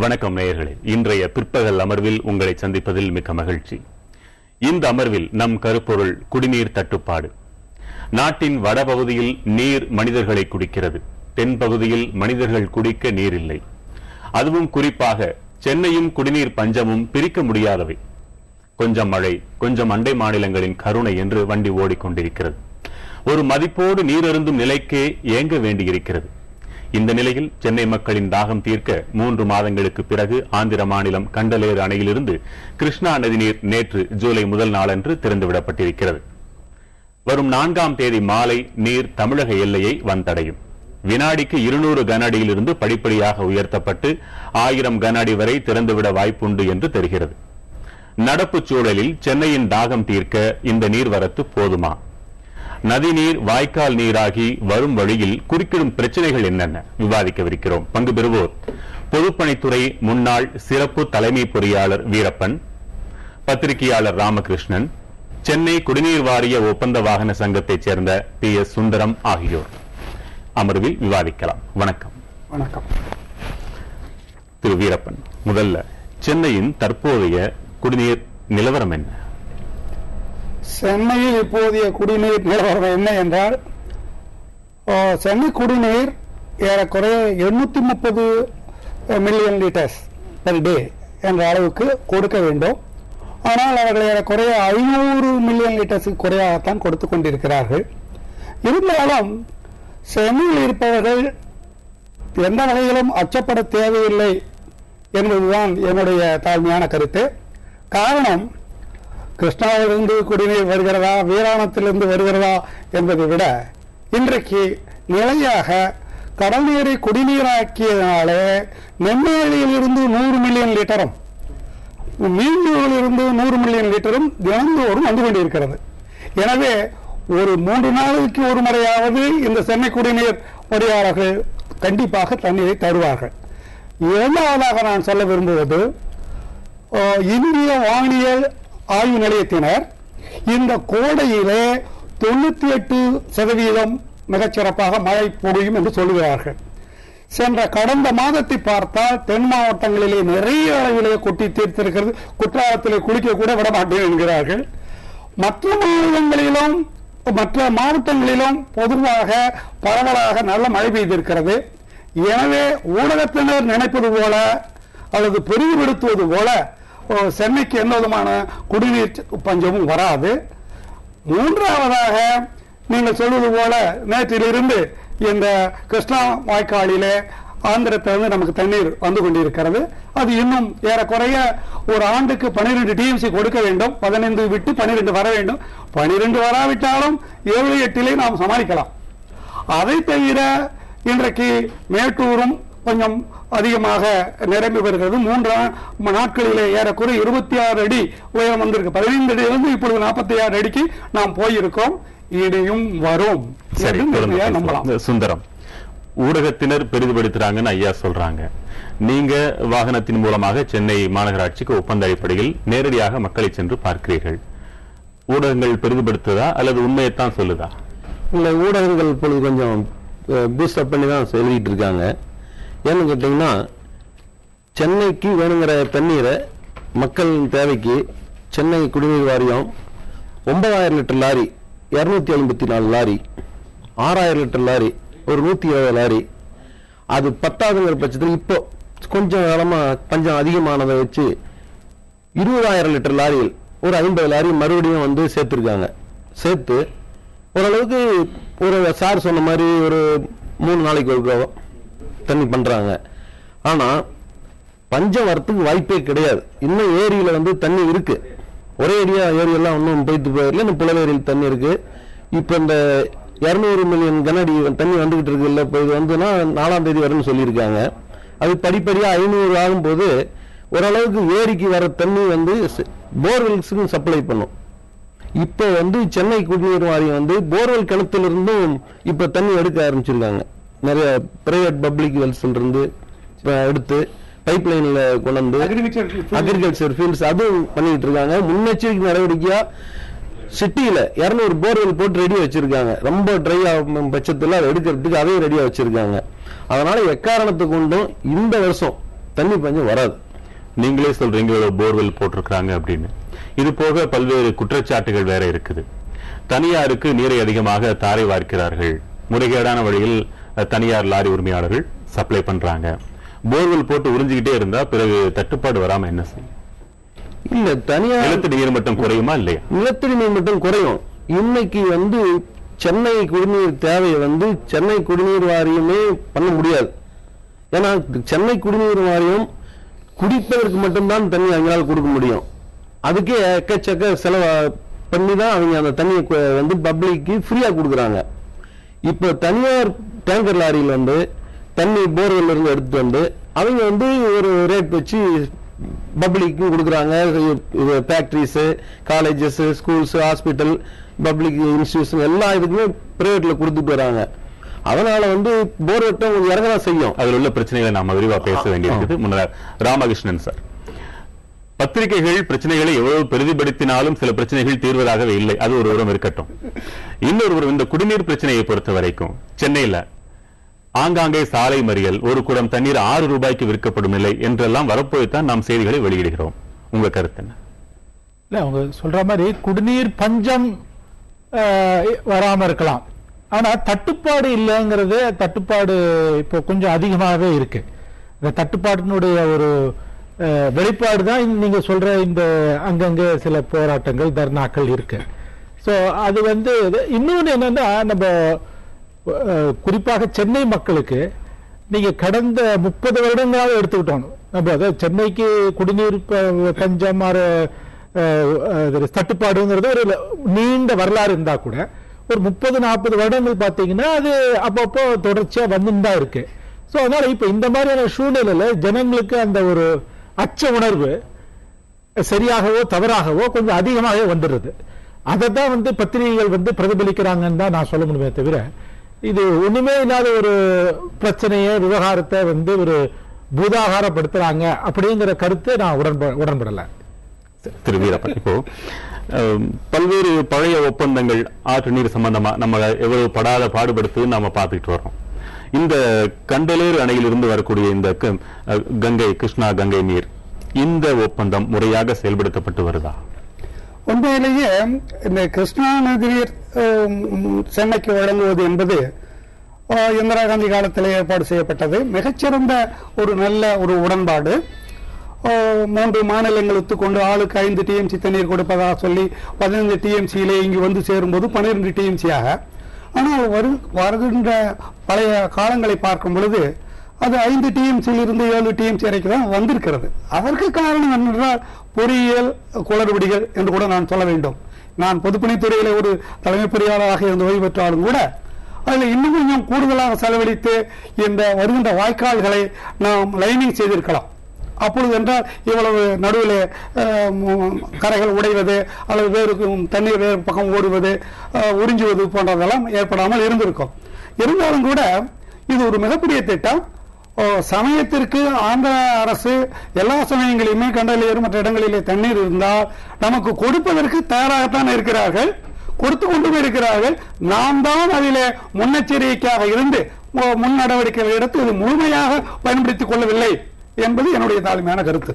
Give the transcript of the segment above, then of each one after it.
வணக்கம் நேயர்களே. இன்றைய பிற்பகல் அமர்வில் உங்களை சந்திப்பதில் மிக்க மகிழ்ச்சி. இந்த அமர்வில் நம் கருப்பொருள் குடிநீர் தட்டுப்பாடு. நாட்டின் வடபகுதியில் நீர் மனிதர்களை குடிக்கிறது. தென்பகுதியில் மனிதர்கள் குடிக்க நீர் இல்லை. அதுவும் குறிப்பாக சென்னையும் குடிநீர் பஞ்சமும் பிரிக்க முடியாதவை. கொஞ்சம் மழை, கொஞ்சம் அண்டை மாநிலங்களின் கருணை என்று வண்டி ஓடிக்கொண்டிருக்கிறது. ஒரு மதிப்போடு நீர் அருந்தும் நிலைக்கே ஏங்க வேண்டியிருக்கிறது. இந்த நிலையில் சென்னை மக்களின் தாகம் தீர்க்க 3 மாதங்களுக்கு பிறகு ஆந்திர மாநிலம் கண்டலேறு அணையிலிருந்து கிருஷ்ணா நதிநீர் நேற்று ஜூலை முதல் நாளன்று திறந்துவிடப்பட்டிருக்கிறது. வரும் 4ஆம் தேதி மாலை நீர் தமிழக எல்லையை வந்தடையும். வினாடிக்கு 200 கன அடியிலிருந்து படிப்படியாக உயர்த்தப்பட்டு 1000 கன அடி வரை திறந்துவிட வாய்ப்புண்டு என்று தெரிகிறது. நடப்பு சூழலில் சென்னையின் தாகம் தீர்க்க இந்த நீர்வரத்து போதுமா? நதிநீர் வாய்க்கால் நீராகி வரும் வழியில் குறுக்கிடும் பிரச்சனைகள் என்னென்ன விவாதிக்கவிருக்கிறோம். பங்கு பெறுவோர் பொதுப்பணித்துறை முன்னாள் சிறப்பு தலைமை பொறியாளர் வீரப்பன், பத்திரிகையாளர் ராமகிருஷ்ணன், சென்னை குடிநீர் வாரிய ஒப்பந்த வாகன சங்கத்தைச் சேர்ந்த PS சுந்தரம் ஆகியோர். அமர்வில் விவாதிக்கலாம். வணக்கம். வணக்கம். திரு வீரப்பன், முதல்ல சென்னையின் தற்போதைய குடிநீர் நிலவரம் என்ன? சென்னையில் இப்போதைய குடிநீர் நிலவரம் என்ன என்றால், சென்னை குடிநீர் ஏறக்குறைய 830 மில்லியன் லிட்டர்ஸ் பெர் டே என்ற அளவுக்கு கொடுக்க வேண்டும். ஆனால் அவர்கள் ஏறக்குறைய 500 மில்லியன் லிட்டர்ஸுக்கு குறையாகத்தான் கொடுத்து கொண்டிருக்கிறார்கள். இருந்தாலும் சென்னையில் இருப்பவர்கள் எந்த வகையிலும் அச்சப்பட தேவையில்லை என்பதுதான் என்னுடைய தாழ்மையான கருத்து. காரணம், கிருஷ்ணாவிலிருந்து குடிநீர் வருகிறதா, வீராணத்திலிருந்து வருகிறதா என்பதை விட இன்றைக்கு நிலையாக கடல் நீரை குடிநீராக்கியதனாலே நெம்மேலியிலிருந்து 100 மில்லியன் லிட்டரும் மீன்களிலிருந்து 100 மில்லியன் லிட்டரும் தினந்தோறும் வந்து கொண்டிருக்கிறது. எனவே ஒரு 3 நாளுக்கு ஒரு முறையாவது இந்த சென்னை குடிநீர் பொறியாளர்கள் கண்டிப்பாக தண்ணீரை தருவார்கள். இரண்டாவதாக நான் சொல்ல விரும்புவது, இந்திய வானியல் ஆய்வு நிலையத்தினர் இந்த கோடையிலே 98% மிகச்சிறப்பாக மழை பொழியும் என்று சொல்லுகிறார்கள். சென்ற கடந்த மாதத்தை பார்த்தால் தென் மாவட்டங்களிலே நிறைய அளவிலே கொட்டி தீர்த்திருக்கிறது. குற்றாலத்திலே குளிக்க கூட விடமாட்டேன் என்கிறார்கள். மற்ற மாவட்டங்களிலும் பொதுவாக பரவலாக நல்ல மழை பெய்திருக்கிறது. எனவே ஊடகத்தினர் நினைப்பது போல அல்லது பெரிதுபடுத்துவது போல சென்னைக்கு எந்த விதமான குடிநீர் பஞ்சமும் வராது. மூன்றாவதாக, நீங்கள் சொல்வது போல நேற்றிலிருந்து இந்த கிருஷ்ணா வாய்க்காலிலே ஆந்திரத்திலிருந்து நமக்கு தண்ணீர் வந்து கொண்டிருக்கிறது. அது இன்னும் ஏறக்குறைய ஒரு ஆண்டுக்கு 12 TMC கொடுக்க வேண்டும். 15 விட்டு 12 வர வேண்டும். 12 வராவிட்டாலும் 7-8 நாம் சமாளிக்கலாம். அதை தவிர இன்றைக்கு மேட்டூரும் கொஞ்சம் அதிகமாக நிரம்பி வருகிறது. 3 நாட்களிலே ஏறக்குறை 26 அடி உயரம் வந்திருக்கு. 15 அடியிலிருந்து இப்பொழுது 46 அடிக்கு நாம் போயிருக்கோம். இடையும் வரும். நம்பலாம். சுந்தரம், ஊடகத்தினர் பெரிதுபடுத்துறாங்கன்னு ஐயா சொல்றாங்க. நீங்க வாகனத்தின் மூலமாக சென்னை மாநகராட்சிக்கு ஒப்பந்த அடிப்படையில் நேரடியாக மக்களை சென்று பார்க்கிறீர்கள். ஊடகங்கள் பெரிதுபடுத்துதா அல்லது உண்மையைத்தான் சொல்லுதா? இல்லை, ஊடகங்கள் இப்பொழுது கொஞ்சம் பூஸ்டப் பண்ணி தான் எழுதிட்டு இருக்காங்க. ஏன்னு கேட்டீங்கன்னா, சென்னைக்கு வேணுங்கிற தண்ணீரை மக்கள் தேவைக்கு சென்னை குடிநீர் வாரியம் 9000 litre lorry, 254 lorry, 6000 litre lorry, ஒரு 170 லாரி, அது பத்தாதுங்கிற பட்சத்தில் இப்போ கொஞ்சம் காலமா பஞ்சம் அதிகமானதை வச்சு 20000 லிட்டர் லாரியில் ஒரு 50 லாரி மறுபடியும் வந்து சேர்த்துருக்காங்க. சேர்த்து ஓரளவுக்கு ஒரு சார் சொன்ன மாதிரி ஒரு 3 நாளைக்கு ஒரு தண்ணி பண்றாங்க. ஆனா பஞ்சம் வரத்துக்கு வாய்ப்பே கிடையாது. இன்னும் ஏரியில வந்து தண்ணி இருக்கு. ஒரே அடியா ஏரியெல்லாம் ஒன்றும் போயிட்டு போயிடல. இன்னும் புலவேரியில் தண்ணி இருக்கு. இப்ப இந்த 200 மில்லியன் கன அடி தண்ணி வந்துகிட்டு இருக்கு. இல்ல இப்போ இது வந்துன்னா 4ஆம் தேதி வரும்னு சொல்லியிருக்காங்க. அது படிப்படியா 500 ஆகும் போது ஓரளவுக்கு ஏரிக்கு வர தண்ணி வந்து போர்வெல்ஸுக்கும் சப்ளை பண்ணும். இப்ப வந்து சென்னை குடிநீர் வாரியம் வந்து போர்வெல் கிணத்துல இருந்தும் இப்ப தண்ணி எடுக்க ஆரம்பிச்சிருக்காங்க. நிறைய பிரைவேட் பப்ளிக் வெல்ஸ்ல இருந்து எடுத்து பைப் லைன்ல கொண்டு வந்து அக்ரிகல்ச்சர் ஃபீல்ட்ஸ் அதுவும் பண்ணிட்டு இருக்காங்க. முன்னெச்சரிக்கை நடவடிக்கையா சிட்டியில 200 போர்வெல் போட்டு ரெடியா வச்சிருக்காங்க. ரொம்ப ட்ரை ஆகும் பட்சத்துல அதை எடுக்கிறதுக்கு அதையும் ரெடியா வச்சிருக்காங்க. அதனால எக்காரணத்தை கொண்டும் இந்த வருஷம் தண்ணி பஞ்சம் வராது. நீங்களே சொல்றீங்க போர்வெல் போட்டிருக்காங்க அப்படின்னு. இது போக பல்வேறு குற்றச்சாட்டுகள் வேற இருக்குது. தனியாருக்கு நீரை அதிகமாக தாரை வார்க்கிறார்கள், முறைகேடான வழியில் தனியார் லாரி உரிமையாளர்கள் சப்ளை பண்றாங்க. போர்வெல் போட்டு உறிஞ்சிக்கிட்டே இருந்தா பிறகு தட்டுப்பாடு வராம என்ன செய்யும்? இல்ல, தனியார் நிலத்தடி நீர் மட்டம் குறையுமா இல்லையா? நிலத்தடி நீர் மட்டம் குறையும். இன்னைக்கு சென்னை குடிநீர் தேவையை சென்னை குடிநீர் வாரியமே பண்ண முடியாது. ஏன்னா சென்னை குடிநீர் வாரியம் குடிப்பதற்கு மட்டும்தான் தண்ணி அவங்களால கொடுக்க முடியும். அதுக்கே எக்கச்சக்க செலவு பண்ணி தான் அவங்க அந்த தண்ணியை பப்ளிக்கு ஃப்ரீயா கொடுக்குறாங்க. இப்ப தனியார் டேங்கர் லாரியில் தண்ணி போர்வெல்ல இருந்து எடுத்துட்டு அவங்க ஒரு ரேட் வச்சு பப்ளிக்கு கொடுக்குறாங்க. Factories, colleges, schools, hospital, public institution எல்லா இதுக்குமே பிரைவேட்ல கொடுத்துட்டு வராங்க. அதனால போர் வெட்டம் இறங்கதான் செய்யும். அதில் உள்ள பிரச்சனைகளை நாம விரிவா பேச வேண்டியிருக்குது. முன்னர் ராமகிருஷ்ணன் சார், பத்திரிகைகள் பிரச்சனைகளை எவ்வளவு பெரிதுபடுத்தினாலும் சில பிரச்சனைகள் தீர்வதாகவே இல்லை. அது ஒரு உரம் இருக்கட்டும். இன்னொரு இந்த குடிநீர் பிரச்சனையை பொறுத்த வரைக்கும் சென்னையில ஆங்காங்கே சாலை மறியல், ஒரு குடம் தண்ணீர் 6 ரூபாய்க்கு விற்கப்படும் நிலை என்றெல்லாம் வரப்போய்தான் நாம் செய்திகளை வெளியிடுகிறோம். உங்க கருத்து என்ன? இல்ல, அவங்க சொல்ற மாதிரி குடிநீர் பஞ்சம் வராம இருக்கலாம், ஆனா தட்டுப்பாடு இல்லைங்கிறது தட்டுப்பாடு இப்போ கொஞ்சம் அதிகமாகவே இருக்கு. இந்த தட்டுப்பாட்டினுடைய ஒரு வெளிப்பாடு தான் நீங்க சொல்ற இந்த அங்கங்க சில போராட்டங்கள், தர்ணாக்கள் இருக்கு. சோ அது இன்னொன்னு என்னன்னா, நம்ம குறிப்பாக சென்னை மக்களுக்கு நீங்க கடந்த 30 வருடங்களாக எடுத்துக்கிட்டோம். நம்ம அதாவது சென்னைக்கு குடிநீர் பஞ்சம் தட்டுப்பாடுங்கிறது ஒரு நீண்ட வரலாறு இருந்தா கூட ஒரு 30-40 வருடங்கள் பாத்தீங்கன்னா அது அப்பப்போ தொடர்ச்சியா வந்துதான் இருக்கு. சோ அதனால இப்ப இந்த மாதிரியான சூழ்நிலையில ஜனங்களுக்கு அந்த ஒரு அச்ச உணர்வு சரியாகவோ தவறாகவோ கொஞ்சம் அதிகமாகவே வந்துடுது. அதை தான் பத்திரிகைகள் பிரதிபலிக்கிறாங்கன்னு தான் நான் சொல்ல முடியுமே தவிர, இது ஒண்ணுமே இல்லாத ஒரு பிரச்சனையை, விவகாரத்தை ஒரு பூதாகாரப்படுத்துறாங்க அப்படிங்கிற கருத்தை நான் உடன்படல. திரு வீரப்பன், இப்போ பல்வேறு பழைய ஒப்பந்தங்கள் ஆற்று நீர் சம்பந்தமா நம்ம எவ்வளவு படாத பாடுபடுத்து நாம பார்த்துட்டு வரோம். இந்த கண்டலேறு அணையிலிருந்து வரக்கூடிய இந்த கிருஷ்ணா கங்கை நீர், இந்த ஒப்பந்தம் முறையாக செயல்படுத்தப்பட்டு வருதா? உண்மையிலேயே இந்த கிருஷ்ணா நதி நீர் சென்னைக்கு வழங்குவது என்பது இந்திரா காந்தி காலத்தில் ஏற்பாடு செய்யப்பட்டது. மிகச்சிறந்த ஒரு நல்ல ஒரு உடன்பாடு. 3 மாநிலங்களுக்கு கொண்டு ஆளுக்கு 5 TMC தண்ணீர் கொடுப்பதாக சொல்லி 15 TMCயிலே இங்கு சேரும்போது 12 TMCயாக. ஆனால் வருகின்ற பழைய காலங்களை பார்க்கும் பொழுது அது 5 TMCயிலிருந்து 7 TMC வரைக்கும் தான் வந்திருக்கிறது. அதற்கு காரணம் என்னென்றால் பொறியியல் குளறுபடிகள் என்று கூட நான் சொல்ல வேண்டும். நான் பொதுப்பணித்துறையில ஒரு தலைமை பொறியாளராக இருந்து ஓய்வு பெற்றாலும் கூட அதில் இன்னும் கொஞ்சம் கூடுதலாக செலவழித்து இந்த வருகின்ற வாய்க்கால்களை நாம் லைனிங் செய்திருக்கலாம். அப்பொழுது என்றால் இவ்வளவு நடுவில் கரைகள் உடைவது அல்லது வேறு தண்ணீர் வேறு பக்கம் ஓடுவது, உறிஞ்சுவது போன்றதெல்லாம் ஏற்படாமல் இருந்திருக்கும். இருந்தாலும் கூட இது ஒரு மிகப்பெரிய திட்டம். சமயத்திற்கு ஆந்திர அரசு எல்லா சமயங்களிலுமே கண்டலேறு மற்ற இடங்களிலே தண்ணீர் இருந்தால் நமக்கு கொடுப்பதற்கு தயாராகத்தான் இருக்கிறார்கள், கொடுத்து கொண்டும் இருக்கிறார்கள். நாம் தான் அதிலே முன்னெச்சரிக்கையாக இருந்து முன் நடவடிக்கைகள் எடுத்து இது முழுமையாக பயன்படுத்திக் கொள்ளவில்லை என்பது என்னுடைய தாழ்மையான கருத்து.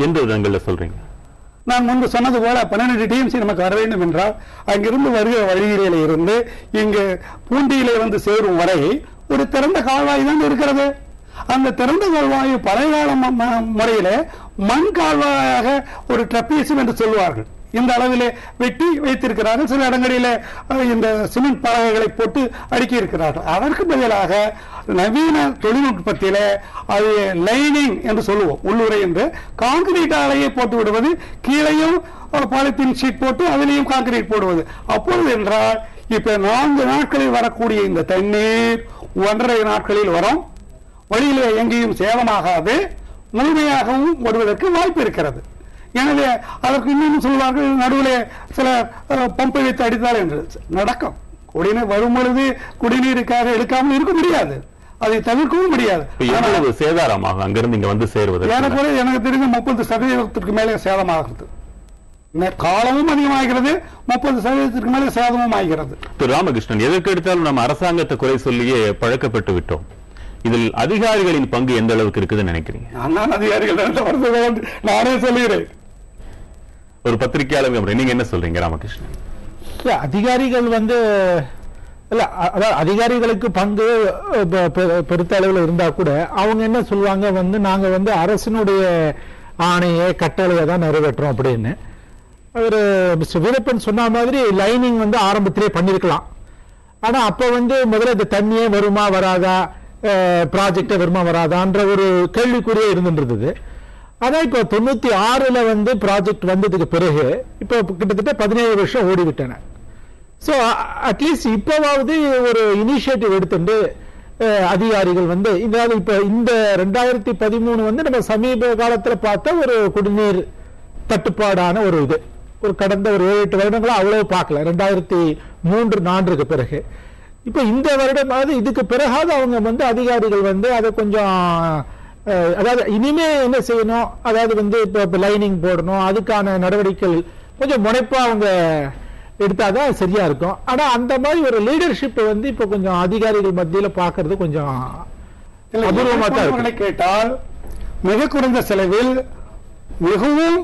எந்த விதங்களில் சொல்றீங்க? நான் முன்பு சொன்னது போல 12 TMC நமக்கு வர வேண்டும் என்றால் அங்கிருந்து வருகிற வழியிலே இருந்து இங்கு பூண்டியிலே சேரும் வரை ஒரு திறந்த கால்வாய் தான் இருக்கிறது. அந்த திறந்த கால்வாய் பழைய கால முறையில மண் கால்வாயாக ஒரு ட்ரப்பீசியம் என்று சொல்வார்கள். இந்த அளவிலே வெட்டி வைத்திருக்கிறார்கள். சில இடங்களிலே இந்த சிமெண்ட் பலகைகளை போட்டு அடுக்கி இருக்கிறார்கள். அதற்கு பதிலாக நவீன தொழில்நுட்பத்திலே அது லைனிங் என்று சொல்லுவோம், உள்ளுரை என்று கான்கிரீட் ஆலையை போட்டு விடுவது, கீழையும் பாலித்தீன் ஷீட் போட்டு அதிலேயும் கான்கிரீட் போடுவது. அப்பொழுது என்றால் இப்ப 4 நாட்களில் வரக்கூடிய இந்த தண்ணீர் 1.5 நாட்களில் வரும். வழியிலே எங்கேயும் சேதமாகாது, முழுமையாகவும் வருவதற்கு வாய்ப்பு இருக்கிறது. எனவே அதற்கு இன்னும் சொல்வார்கள் நடுவில் சில பம்பை வைத்து அடித்தால் என்று நடக்கும். குடிநீர் வரும் பொழுது குடிநீருக்காக எடுக்காமல் இருக்க முடியாது, அதை தவிர்க்கவும் முடியாது. சேதாரமாக அங்கிருந்து இங்க சேருவது ஏறக்குறைய எனக்கு தெரிஞ்ச 30% மேலே சேதமாகிறது. காலமும் அதிகமாகிறது, 30% மேலே சேதமும் ஆகிறது. திரு ராமகிருஷ்ணன், எதற்கு எடுத்தாலும் நம்ம அரசாங்கத்தை குறை சொல்லியே பழக்கப்பட்டு விட்டோம். இதில் அதிகாரிகளின் பங்கு எந்த அளவுக்கு இருக்குதுன்னு நினைக்கிறீங்க? நான் அதிகாரிகள் நானே சொல்லுகிறேன். ஒரு பத்திரிகையாளர் நீங்க என்ன சொல்றீங்க ராமகிருஷ்ணன்? அதிகாரிகள் இல்ல, அதாவது அதிகாரிகளுக்கு பங்கு பெருத்த அளவில் இருந்தா கூட அவங்க என்ன சொல்லுவாங்க, நாங்க அரசினுடைய ஆணையை கட்டளையை தான் நிறைவேற்றோம் அப்படின்னு. அவரு மிஸ்டர் வீரப்பன் சொன்ன மாதிரி லைனிங் ஆரம்பத்திலே பண்ணிருக்கலாம். ஆனா அப்ப முதல்ல இந்த தண்ணியே வருமா வராதா, ப்ராஜெக்டே வருமா வராதான்ற ஒரு கேள்விக்குறியே இருந்துருந்தது. ஆனா இப்ப 96ல ப்ராஜெக்ட் வந்ததுக்கு பிறகு இப்ப கிட்டத்தட்ட 17 வருஷம் ஓடிவிட்டன. சோ அட்லீஸ்ட் இப்பவாவது ஒரு இனிஷியேட்டிவ் எடுத்துட்டு அதிகாரிகள் இப்ப இந்த 2013 நம்ம சமீப காலத்துல பார்த்த ஒரு குடிநீர் தட்டுப்பாடான ஒரு கடந்த ஒரு 7-8 வருடங்களா அவ்வளவு பார்க்கல. 2003-4க்கு பிறகு இப்ப இந்த வருடமாவது இதுக்கு பிறகாவது அவங்க அதிகாரிகள் அதை கொஞ்சம் அதாவது இனிமே என்ன செய்யணும், அதாவது இப்ப லைனிங் போடணும், அதுக்கான நடவடிக்கைகள் கொஞ்சம் முனைப்பா அவங்க எடுத்தாதான் சரியா இருக்கும். ஆனா அந்த மாதிரி ஒரு லீடர்ஷிப் இப்ப கொஞ்சம் அதிகாரிகள் மத்தியில பாக்குறது கொஞ்சம் அபூர்வமா தான் இருக்கு. கேட்டால் மிக குறைந்த செலவில் மிகவும்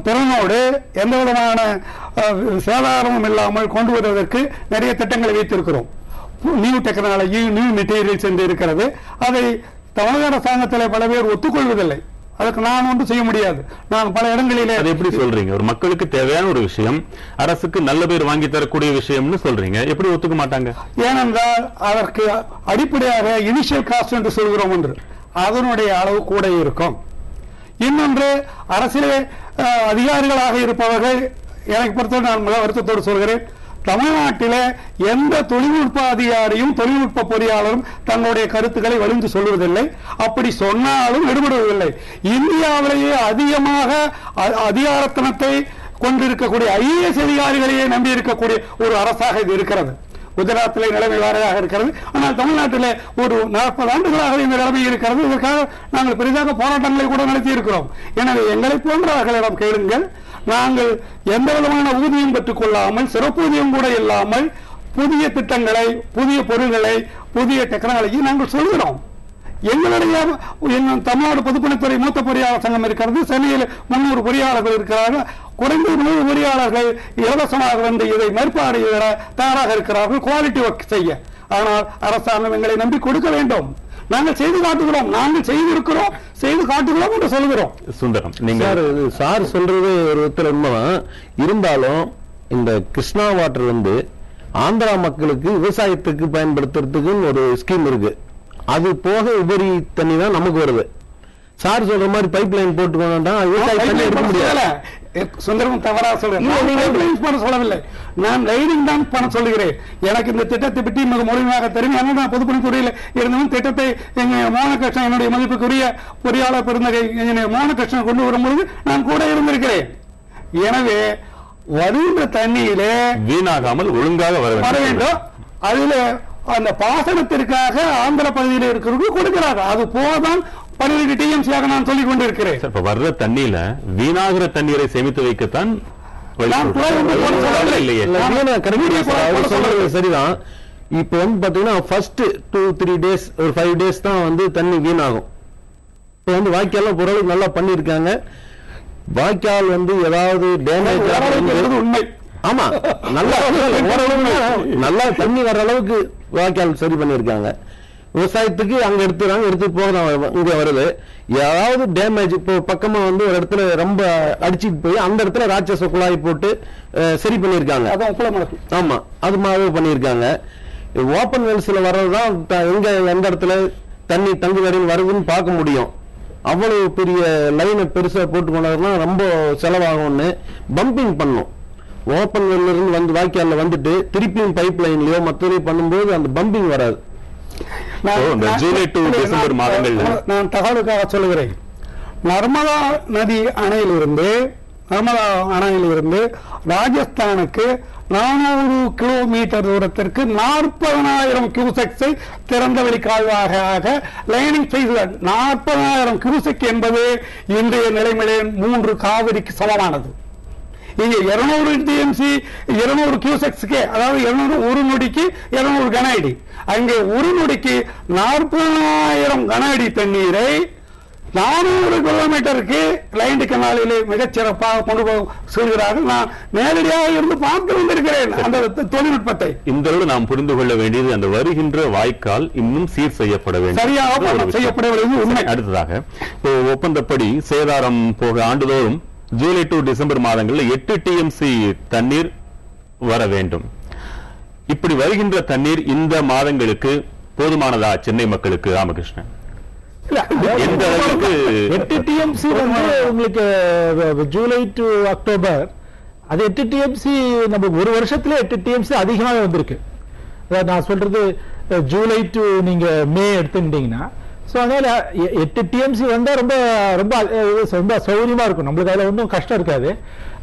திறனோடு எந்த விதமான சேதாரமும் இல்லாமல் கொண்டு வருவதற்கு நிறைய திட்டங்களை வைத்திருக்கிறோம். நியூ டெக்னாலஜி, நியூ மெட்டீரியல்ஸ் என்று இருக்கிறது. அதை தமிழக அரசாங்கத்தில் பல பேர் ஒத்துக்கொள்வதில்லை. அதுக்கு நான் ஒன்றும் செய்ய முடியாது. நான் பல இடங்களிலே அது எப்படி சொல்றீங்க? ஒரு மக்களுக்கு தேவையான ஒரு விஷயம், அரசுக்கு நல்ல பேர் வாங்கி தரக்கூடிய விஷயம்னு சொல்றீங்க, எப்படி ஒத்துக்க மாட்டாங்க? ஏனென்றால் அதற்கு அடிப்படையாக இனிஷியல் காஸ்ட் என்று சொல்கிறோம் ஒன்று, அதனுடைய அளவு கூட இருக்கும். இன்னொன்று, அரசியல் அதிகாரிகளாக இருப்பவர்கள், எனக்கு பொறுத்தவரை நான் மிக வருத்தத்தோடு சொல்கிறேன், தமிழ்நாட்டிலே எந்த தொழில்நுட்ப அதிகாரியும் தொழில்நுட்ப பொறியாளரும் தங்களுடைய கருத்துக்களை வலிந்து சொல்வதில்லை. அப்படி சொன்னாலும் எடுபடுவதில்லை. இந்தியாவிலேயே அதிகமாக அதிகாரத்தனத்தை கொண்டிருக்கக்கூடிய ஐஏஎஸ் அதிகாரிகளையே நம்பி இருக்கக்கூடிய ஒரு அரசாக இது இருக்கிறது. குஜராத்திலே நிலைமை வேறையாக இருக்கிறது. ஆனால் தமிழ்நாட்டிலே ஒரு 40 ஆண்டுகளாக இந்த நிலைமை இருக்கிறது. இதற்காக நாங்கள் பெரிதாக போராட்டங்களை கூட நடத்தி இருக்கிறோம். எனவே எங்களை போன்றவர்களிடம் கேளுங்கள். நாங்கள் எந்த விதமான ஊதியம் பெற்றுக் கொள்ளாமல், சிறப்பூதியம் கூட இல்லாமல் புதிய திட்டங்களை, புதிய பொருள்களை, புதிய டெக்னாலஜி நாங்கள் சொல்கிறோம். எங்களுடைய தமிழ்நாடு பொதுப்பணித்துறை மூத்த பொறியாளர் சங்கம் இருக்கிறது. சென்னையில் 300 பொறியாளர்கள் இருக்கிறார்கள். குறைந்த 100 பொறியாளர்கள் இலவசமாக இதை மேற்பாடு தயாராக இருக்கிறார்கள் குவாலிட்டி ஒர்க் செய்ய. ஆனால் அரசாங்கம் எங்களை நம்பி கொடுக்க வேண்டும். நாங்கள் செய்து காட்டுகிறோம், நாங்கள் செய்திருக்கிறோம், செய்து காட்டுகிறோம் என்று சொல்கிறோம். சுந்தரம், நீங்க சார் சொல்றது ஒரு விதத்தில் உண்மைதான். இருந்தாலும் இந்த கிருஷ்ணா வாட்டர் ஆந்திரா மக்களுக்கு விவசாயத்துக்கு பயன்படுத்துறதுக்கு ஒரு ஸ்கீம் இருக்கு. அது போக உபரி தண்ணி தான் நமக்கு வருது. சார் சொல்ற மாதிரி பைப் லைன் போட்டுக்கோன்னா விவசாய தண்ணி எடுக்க முடியல. சுந்தரம் தவறா சொல்றேன், சொல்லவில்லை. நான் ரைடிங் தான் பண்ண சொல்லுகிறேன். எனக்கு இந்த திட்டத்தை பற்றி மிக முழுமையாக தெரியும். நான் பொதுப்பணித்துறையில் இருந்தவன் திட்டத்தை மோகனகிருஷ்ணன், என்னுடைய மதிப்புக்குரிய பொறியாளர் பெருந்தகை மோகனகிருஷ்ணன் கொண்டு வரும்பொழுது நான் கூட இருந்திருக்கிறேன். எனவே வருகின்ற தண்ணியிலே வீணாகாமல் ஒழுங்காக வர வேண்டும். அதுல அந்த பாசனத்திற்காக ஆந்திர பகுதியில் இருக்கிறவர்கள் கொடுக்கிறார்கள். அது போதான் 12 TMC-யாக நான் சொல்லிக் கொண்டிருக்கிறேன். வர்ற தண்ணியில வீணாகிற தண்ணீரை சேமித்து வைக்கத்தான் சரிதான். இப்ப பாத்தீங்கன்னா ஃபர்ஸ்ட் 2-3 days, ஒரு 5 days தான் தண்ணி வீணாகும். இப்ப வாய்க்கால் பொருள் நல்லா பண்ணிருக்காங்க. வாய்க்கால் ஏதாவது டேமேஜ் உண்மை. ஆமா, நல்லா நல்லா தண்ணி வர்ற அளவுக்கு வாய்க்கால் சரி பண்ணிருக்காங்க. விவசாயத்துக்கு அங்க எடுத்துறாங்க, எடுத்து போக இங்க வருது. ஏதாவது டேமேஜ் இப்போ பக்கமா ஒரு இடத்துல ரொம்ப அடிச்சுட்டு போய் அந்த இடத்துல ராட்சச குழாய் போட்டு சரி பண்ணிருக்காங்க. ஆமா, அது மாதிரி பண்ணிருக்காங்க. ஓப்பன் வெல்ஸ்ல வர்றதுதான் எந்த இடத்துல தண்ணி தங்கு வரையும் வருதுன்னு பார்க்க முடியும். அவ்வளவு பெரிய லைனை பெருசா போட்டு கொண்டாருன்னா ரொம்ப செலவாகும்னு பம்பிங் பண்ணும். ஓப்பன் வெல்ல இருந்து வாய்க்கால்ல வந்துட்டு திருப்பியும் பைப் லைன்லயோ மற்றதையும் பண்ணும்போது அந்த பம்பிங் வராது. ஜூலை டு டிசம்பர் மாதங்கள் நான் தகவலுக்காக சொல்லுகிறேன். நர்மதா நதி அணையிலிருந்து ராஜஸ்தானுக்கு 400 கிலோமீட்டர் தூரத்திற்கு 40,000 கியூசெக்ஸை திறந்தவெளி கால்வாயாக லைனிங் செய்துள்ளார். 40,000 கியூசெக் என்பது இன்றைய நிலைமையிலே 3 காவிரிக்கு சமமானது. நீங்க 200 டிஎம்சி 200 கியூசெக்ஸ்க்கு, அதாவது 200 ஒரு நொடிக்கு 200 கன அடி, அங்கே ஒரு நொடிக்கு 40,000 கன அடி தண்ணீரை 400 கிலோமீட்டருக்கு லைண்ட் கனாலிலே மிகச் சிறப்பாக கொண்டு செல்கிறார்கள். நான் நேரடியாக இருந்து பார்த்து வந்திருக்கிறேன் அந்த தொழில்நுட்பத்தை. இந்த நாம் புரிந்து கொள்ள வேண்டியது, அந்த வருகின்ற வாய்க்கால் இன்னும் சீர் செய்யப்பட வேண்டும், சரியாக செய்யப்பட வேண்டியது உண்மை. அடுத்ததாக ஒப்பந்தப்படி சேதாரம் போக ஆண்டுதோறும் ஜூலை டு டிசம்பர் மாதங்களில் 8 டிஎம்சி தண்ணீர் வர வேண்டும். இப்படி வருகின்ற தண்ணீர் இந்த மாதங்களுக்கு போதுமானதா சென்னை மக்களுக்கு? ராமகிருஷ்ணன், 8 டிஎம்சி வந்து உங்களுக்கு ஜூலை டு அக்டோபர், அது 8 டிஎம்சி நம்ம ஒரு வருஷத்துல 8 டிஎம்சி அதிகமாக வந்திருக்கு. நான் சொல்றது ஜூலை டு நீங்க மே எடுத்துட்டீங்கன்னா, சோ அதனால 8 டிஎம்சி வந்தா ரொம்ப ரொம்ப ரொம்ப சௌகரியமா இருக்கும், நம்மளுக்கு அதுல ஒன்றும் கஷ்டம் இருக்காது.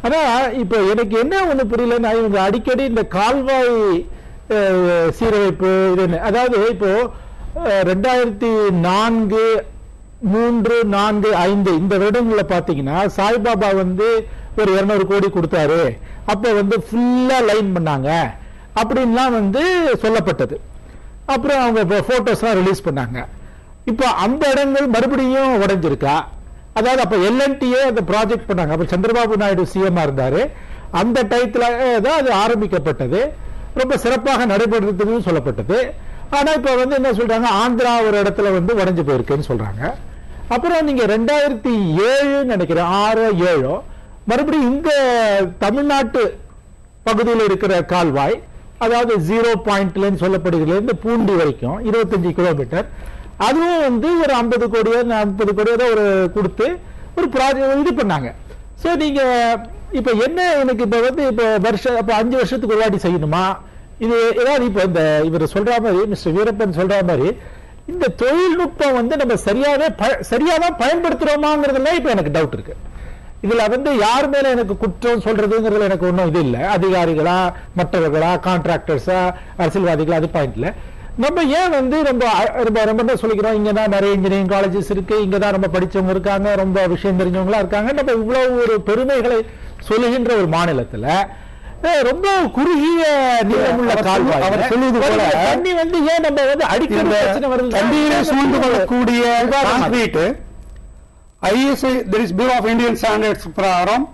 ஆனா இப்ப எனக்கு என்ன ஒண்ணு புரியலன்னா, இவங்க அடிக்கடி இந்த கால்வாய் சீரமைப்பு இது, அதாவது இப்போ 2004, 3, 4, 5 இந்த வருடங்கள்ல பாத்தீங்கன்னா சாய்பாபா வந்து ஒரு 200 கோடி கொடுத்தாரு, அப்ப வந்து ஃபுல்லா லைன் பண்ணாங்க அப்படின்லாம் வந்து சொல்லப்பட்டது. அப்புறம் அவங்க போட்டோஸ் எல்லாம் ரிலீஸ் பண்ணாங்க. இப்ப அந்த இடங்கள் மறுபடியும் உடைஞ்சிருக்கா? அதாவது அப்ப எல்என்டிஏ அந்த ப்ராஜெக்ட் பண்ணாங்க, அப்ப சந்திரபாபு நாயுடு சிஎம் இருந்தாரு, அந்த டயத்துல தான் அது ஆரம்பிக்கப்பட்டது, ரொம்ப சிறப்பாக நடைபெறுறதுன்னு சொல்லப்பட்டது. ஆனா இப்ப வந்து என்ன சொல்றாங்க, ஆந்திரா ஒரு இடத்துல வந்து உடைஞ்சு போயிருக்குன்னு சொல்றாங்க. அப்புறம் நீங்க 2007 நினைக்கிறேன், 6, 7 மறுபடியும் இந்த தமிழ்நாட்டு பகுதியில் இருக்கிற கால்வாய், அதாவது 0 பாயிண்ட்ல சொல்லப்படுகிறது இந்த பூண்டி வரைக்கும் 25 கிலோமீட்டர், அதுவும் வந்து ஒரு 50 கோடியோ 40 கோடியோ ஒரு கொடுத்து ஒரு ப்ராஜெக்ட் இது பண்ணாங்க. சோ நீங்க இப்ப என்ன, எனக்கு இப்ப வந்து இப்ப வருஷம் அப்ப 5 வருஷத்துக்கு ஒரு வாட்டி செய்யணுமா இது? ஏதாவது இப்ப இந்த இவர் சொல்ற மாதிரி, மிஸ்டர் வீரப்பன் சொல்ற மாதிரி, இந்த தொழில்நுட்பம் வந்து நம்ம சரியாதான் பயன்படுத்துறோமாங்கிறதுல இப்ப எனக்கு டவுட் இருக்கு. இதுல வந்து யார் மேல எனக்கு குற்றம் சொல்றதுங்கிறதுல எனக்கு ஒன்றும் இது இல்லை, அதிகாரிகளா மற்றவர்களா கான்ட்ராக்டர்ஸா அரசியல்வாதிகளா, அது பாயிண்ட்ல. நம்ம ஏன் வந்து ரொம்ப ரொம்ப ரொம்ப சொல்லிக்கிறோம், இங்கதான் நிறைய இன்ஜினியரிங் காலேஜஸ் இருக்கு, இங்கதான் ரொம்ப படிச்சவங்க இருக்காங்க, ரொம்ப விஷயம் தெரிஞ்சவங்களா இருக்காங்க, நம்ம இவ்வளவு ஒரு பெருமைகளை சொல்லுகின்ற ஒரு மாநிலத்துல ரொம்ப குறுகிய நீளமுள்ள கால்வாய் அவர் சொல்லுவது போல தண்ணி வந்து ஏன் நம்ம வந்து அடிக்கடி பிரச்சனை வருது? தண்ணீரை சூழ்ந்து கொள்ளக்கூடிய concrete ISI there is Bureau of Indian Standards பிரகாரம்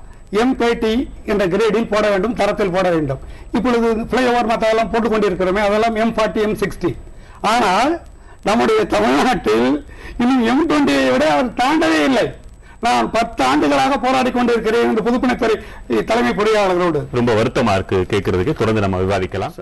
M30 என்ற கிரேடில் போட வேண்டும், தரத்தில் போட வேண்டும். இப்பொழுது ஃபிளைஓவர் மற்றெல்லாம் போட்டுக் கொண்டிருக்கிறோமே, அதெல்லாம் M40 M60. ஆனால் நம்முடைய தமிழ்நாட்டில் இன்னும் M20 விட அவர் தாண்டவே இல்லை. நான் 10 ஆண்டுகளாக போராடி கொண்டிருக்கிறேன் இந்த பொதுப்பணித்துறை தலைமை பொறியாளர்களோடு. ரொம்ப வருத்தமா இருக்கு கேட்கறதுக்கு. தொடர்ந்து நம்ம விவாதிக்கலாம்.